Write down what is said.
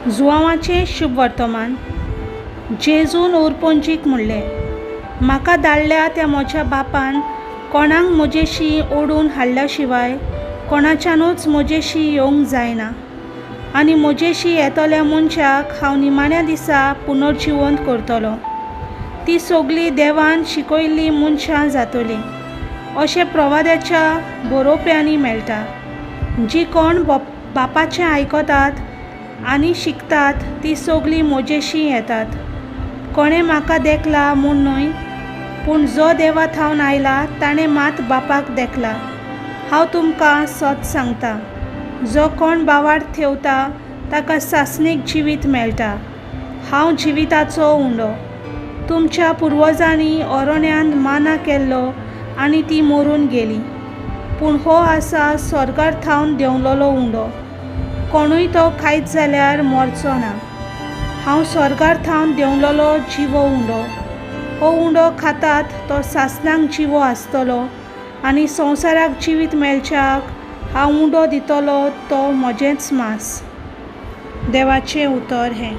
जुआंवाचें शुभ वर्तमान. जेजून ओरपोंजीक म्हणलें, म्हाका धाडल्या त्या म्हज्या बापान कोणाक म्हजेशी ओडून हाडल्या शिवाय कोणाच्यानूच म्हजेशी येवंक जायना. आनी म्हजेशी येतल्या मनशाक हांव निमाण्या दिसा पुनर्जिवंत करतलों. ती सगळीं देवान शिकयल्लीं मनशां जातलीं अशें प्रवाद्याच्या बरोवप्यांनी मेळटा. जीं कोण बापाचें आयकतात आनी शिकतात ती सगळीं म्हजेशी येतात. कोणें म्हाका देखला म्हूण न्हय, पूण जो देवा थावन आयला ताणें मात बापाक देखला. हांव तुमकां सत सांगता, जो कोण बावार्थ थेवता ताका सासणीक जिवीत मेळटा. हांव जिविताचो उंडो. तुमच्या पुर्वजांनी अरण्यांत माना केल्लो आनी ती मरून गेली, पूण हो आसा स्वर्गार थावन देंवलोलो उंडो. कोणूय तो खायत जाल्यार मरचो ना. हांव स्वर्गार थावन देंवलोलो जिवो उंडो. हो उंडो खातात तो सासणांक जिवो आसतलो आनी संवसाराक जिवीत मेळच्याक हांव उंडो दितलो तो म्हजेंच मांस. देवाचें उतर हें.